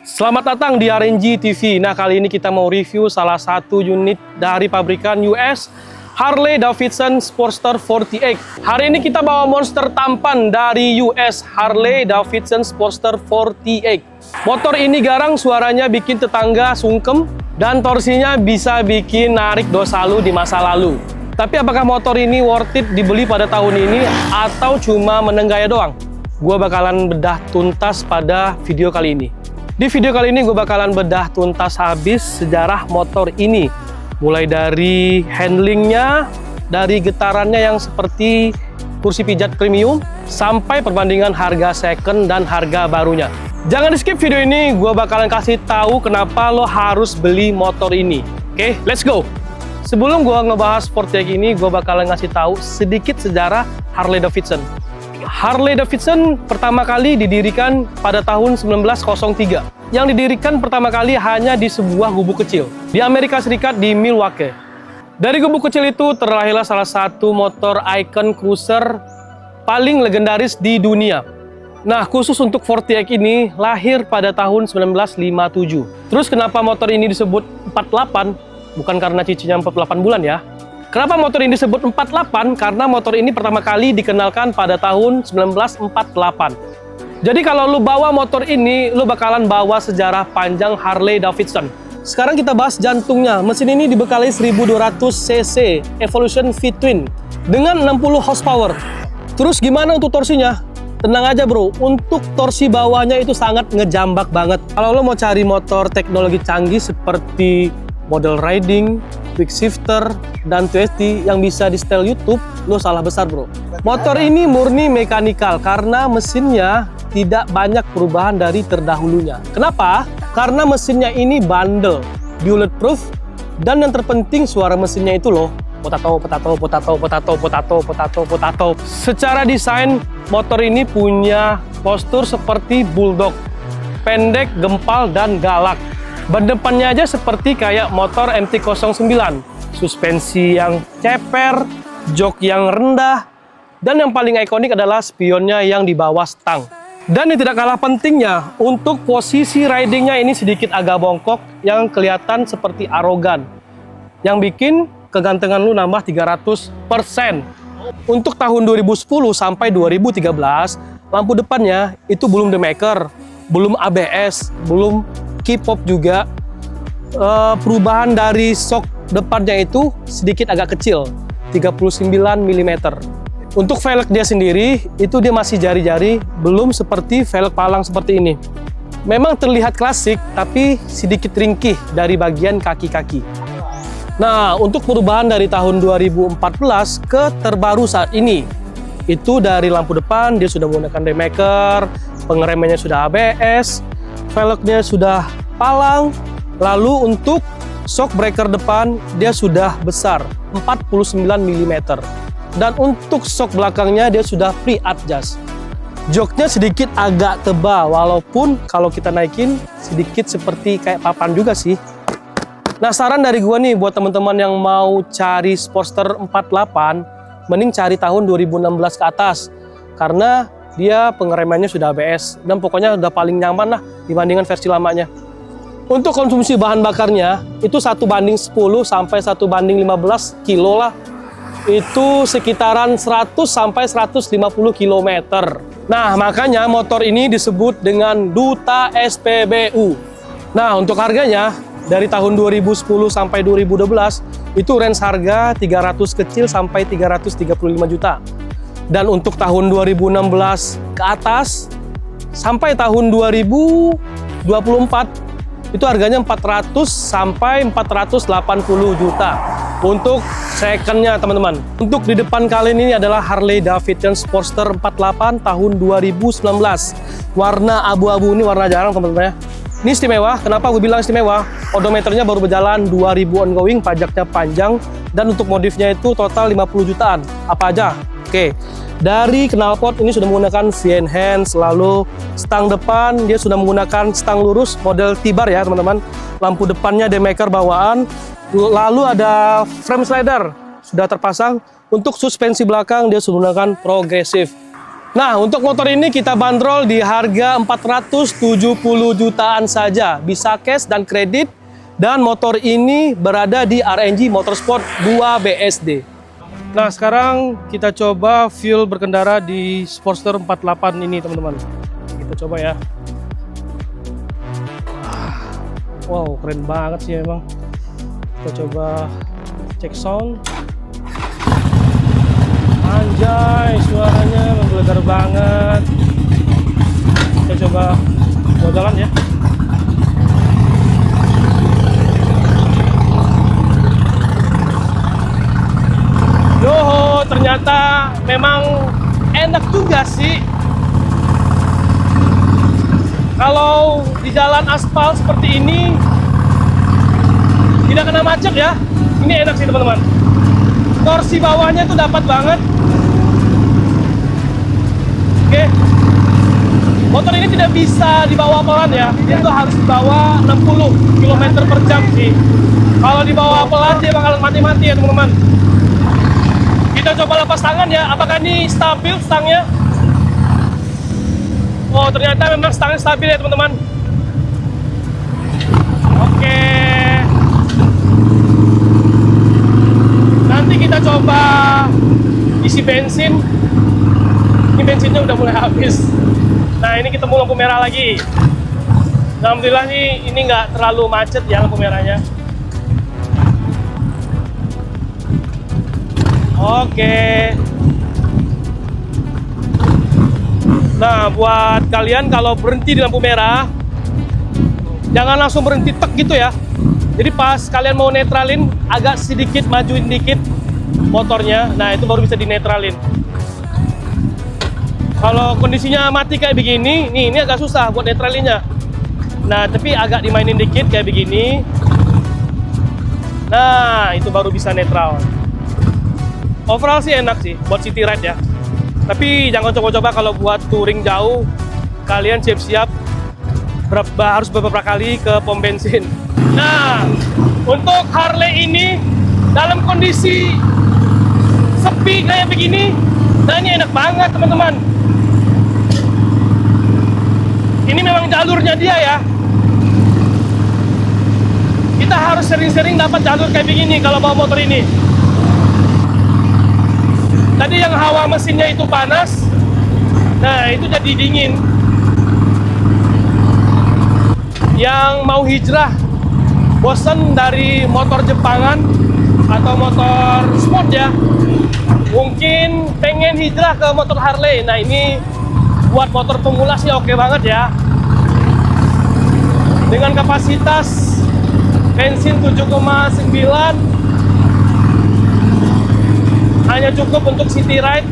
Selamat datang di RNG TV. Nah, kali ini kita mau review salah satu unit dari pabrikan US, Harley Davidson Sportster 48. Hari ini kita bawa monster tampan dari US, Harley Davidson Sportster 48. Motor ini garang, suaranya bikin tetangga sungkem, dan torsinya bisa bikin narik dosa lu di masa lalu. Tapi apakah motor ini worth it dibeli pada tahun ini atau cuma meneng gaya doang? Gue bakalan bedah tuntas pada video kali ini. Di video kali ini gue bakalan bedah tuntas habis sejarah motor ini. Mulai dari handlingnya, dari getarannya yang seperti kursi pijat premium, sampai perbandingan harga second dan harga barunya. Jangan di skip video ini, gue bakalan kasih tahu kenapa lo harus beli motor ini. Oke, let's go! Sebelum gue ngebahas 48 ini, gue bakalan ngasih tahu sedikit sejarah Harley Davidson. Harley Davidson pertama kali didirikan pada tahun 1903. Yang didirikan pertama kali hanya di sebuah gubuk kecil di Amerika Serikat di Milwaukee. Dari gubuk kecil itu terlahirlah salah satu motor icon cruiser paling legendaris di dunia. Nah, khusus untuk 48 ini lahir pada tahun 1957. Terus kenapa motor ini disebut 48? Bukan karena cicinya 48 bulan ya. Kenapa motor ini disebut 48? Karena motor ini pertama kali dikenalkan pada tahun 1948. Jadi kalau lu bawa motor ini, lu bakalan bawa sejarah panjang Harley Davidson. Sekarang kita bahas jantungnya. Mesin ini dibekali 1200 cc Evolution V-Twin dengan 60 horsepower. Terus gimana untuk torsinya? Tenang aja bro, untuk torsi bawahnya itu sangat ngejambak banget. Kalau lo mau cari motor teknologi canggih seperti model riding, quick shifter, dan twisty yang bisa di setel YouTube, lo salah besar bro. Motor ini murni mekanikal karena mesinnya tidak banyak perubahan dari terdahulunya. Kenapa? Karena mesinnya ini bandel, bulletproof, dan yang terpenting suara mesinnya itu loh, potato, potato, potato, potato, potato, potato, potato. Secara desain, motor ini punya postur seperti bulldog, pendek, gempal, dan galak. Ban depannya aja seperti kayak motor MT-09, suspensi yang ceper, jok yang rendah, dan yang paling ikonik adalah spionnya yang di bawah stang. Dan yang tidak kalah pentingnya, untuk posisi ridingnya ini sedikit agak bongkok yang kelihatan seperti arogan, yang bikin kegantengan lu nambah 300%. Untuk tahun 2010 sampai 2013, lampu depannya itu belum The Maker, belum ABS, belum K-pop juga. Perubahan dari sok depannya itu sedikit agak kecil, 39 mm. Untuk velg dia sendiri, itu dia masih jari-jari, belum seperti velg palang seperti ini. Memang terlihat klasik, tapi sedikit ringkih dari bagian kaki-kaki. Nah, untuk perubahan dari tahun 2014 ke terbaru saat ini, itu dari lampu depan, dia sudah menggunakan D-Maker, pengeremannya sudah ABS, velgnya sudah palang, lalu untuk shock breaker depan dia sudah besar 49 mm, dan untuk shock belakangnya dia sudah pre-adjust. Joknya sedikit agak tebal, walaupun kalau kita naikin sedikit seperti kayak papan juga sih. Nah, saran dari gua nih buat teman-teman yang mau cari Sportster 48, mending cari tahun 2016 ke atas, karena dia pengeremannya sudah ABS dan pokoknya udah paling nyaman lah dibandingkan versi lamanya. Untuk konsumsi bahan bakarnya itu 1:10 sampai 1:15 kilo lah. Itu sekitaran 100 sampai 150 km. Nah, makanya motor ini disebut dengan duta SPBU. Nah, untuk harganya dari tahun 2010 sampai 2012 itu range harga 300 kecil sampai 335 juta. Dan untuk tahun 2016 ke atas sampai tahun 2024 itu harganya 400 sampai 480 juta untuk secondnya teman-teman. Untuk di depan kalian ini adalah Harley Davidson Sportster 48 tahun 2019. Warna abu-abu ini warna jarang teman-teman ya. Ini istimewa, kenapa gue bilang istimewa? Odometernya baru berjalan 2000 ongoing, pajaknya panjang, dan untuk modifnya itu total 50 jutaan. Apa aja? Oke, dari knalpot ini sudah menggunakan V-Enhance, lalu stang depan dia sudah menggunakan stang lurus model T-bar ya teman-teman. Lampu depannya D-Maker bawaan, lalu ada frame slider sudah terpasang. Untuk suspensi belakang dia sudah menggunakan progresif. Nah, untuk motor ini kita bandrol di harga 470 jutaan saja. Bisa cash dan kredit. Dan motor ini berada di RNG Motorsport 2 BSD. Nah, sekarang kita coba fuel berkendara di Sportster 48 ini, teman-teman. Kita coba ya. Wow, keren banget sih emang. Kita coba cek sound. Anjay, suaranya menggelegar banget. Kita coba bawa jalan ya. Yoho, ternyata memang enak juga sih. Kalau di jalan aspal seperti ini tidak kena macet ya. Ini enak sih teman-teman. Torsi bawahnya tuh dapat banget. Oke. Motor ini tidak bisa dibawa pelan ya. Dia tuh harus dibawa 60 km per jam sih. Kalau dibawa pelan dia bakalan mati-mati ya teman-teman. Kita coba lepas tangan ya. Apakah ini stabil stangnya? Oh, ternyata memang stangnya stabil ya teman-teman. Oke. Nanti kita coba isi bensin. Ini bensinnya udah mulai habis. Nah, ini ketemu lampu merah lagi. Alhamdulillah nih, ini nggak terlalu macet ya lampu merahnya. Oke. Nah, buat kalian kalau berhenti di lampu merah, jangan langsung berhenti tek gitu ya. Jadi pas kalian mau netralin, agak sedikit majuin dikit motornya. Nah, itu baru bisa dinetralin. Kalau kondisinya mati kayak begini, nih ini agak susah buat netralinnya. Nah, tapi agak dimainin dikit kayak begini. Nah, itu baru bisa netral. Overall sih enak sih buat city ride ya. Tapi jangan coba-coba kalau buat touring jauh, kalian siap-siap harus beberapa kali ke pom bensin. Nah, untuk Harley ini dalam kondisi sepi kayak begini, nah ini enak banget teman-teman. Ini memang jalurnya dia ya. Kita harus sering-sering dapat jalur kayak begini kalau bawa motor ini. Tadi yang hawa mesinnya itu panas, nah itu jadi dingin. Yang mau hijrah, bosen dari motor Jepangan atau motor sport ya, mungkin pengen hijrah ke motor Harley. Nah ini buat motor pemula sih oke banget ya. Dengan kapasitas bensin 7,9, hanya cukup untuk city ride,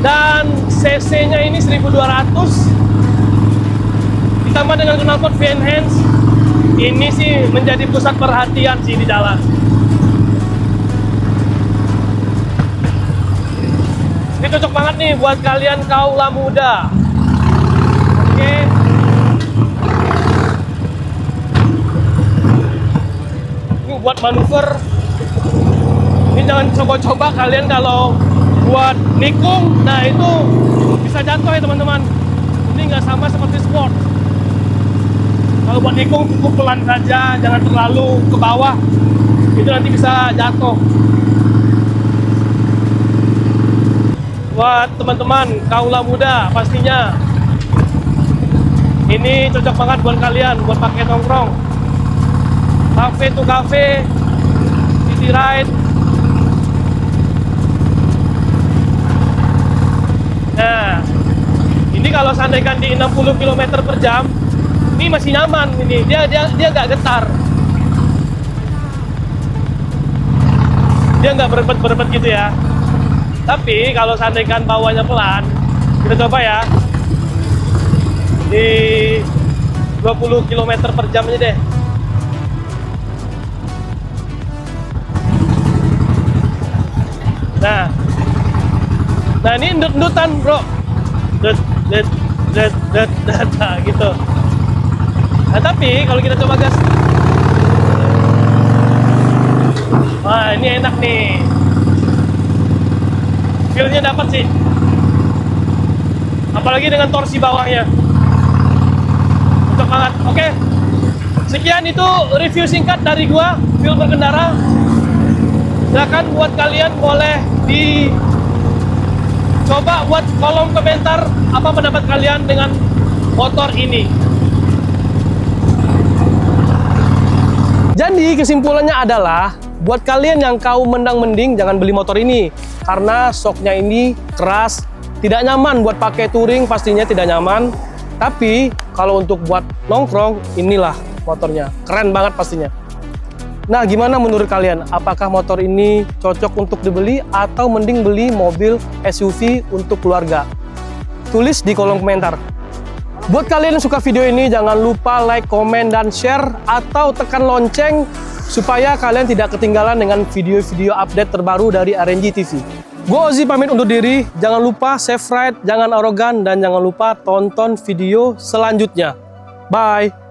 dan cc-nya ini 1200 ditambah dengan knalpot V-Enhance. Ini sih menjadi pusat perhatian sih di jalan. Ini cocok banget nih buat kalian kaula muda. Oke. Ini buat manuver. Ini jangan coba-coba kalian kalau buat nikung, nah itu bisa jatuh ya teman-teman. Ini nggak sama seperti sport. Kalau buat nikung cukup pelan saja, jangan terlalu ke bawah. Itu nanti bisa jatuh. Buat teman-teman kaula muda pastinya ini cocok banget buat kalian, buat pakai nongkrong, cafe to cafe, city ride. Nah, ini kalau seandainya di 60 km per jam, ini masih nyaman. Ini dia nggak getar, dia nggak berebet gitu ya. Tapi kalau seandainya bawahnya pelan, kita coba ya di 20 km per jam aja deh. Nah ini endut-endutan bro, nah, gitu. Nah tapi kalau kita coba gas, wah ini enak nih. feel-nya dapat sih. Apalagi dengan torsi bawahnya. Untuk banget. Oke. Sekian itu review singkat dari gua, feel berkendara. Silakan buat kalian boleh coba buat kolom komentar apa pendapat kalian dengan motor ini. Jadi kesimpulannya adalah buat kalian yang kaum mendang-mending jangan beli motor ini karena shocknya ini keras, tidak nyaman buat pakai touring, pastinya tidak nyaman. Tapi kalau untuk buat nongkrong, inilah motornya, keren banget pastinya. Nah, gimana menurut kalian? Apakah motor ini cocok untuk dibeli atau mending beli mobil SUV untuk keluarga? Tulis di kolom komentar. Buat kalian yang suka video ini, jangan lupa like, komen, dan share, atau tekan lonceng supaya kalian tidak ketinggalan dengan video-video update terbaru dari RNG TV. Gue Ozzy pamit undur diri, jangan lupa save ride, jangan arogan, dan jangan lupa tonton video selanjutnya. Bye!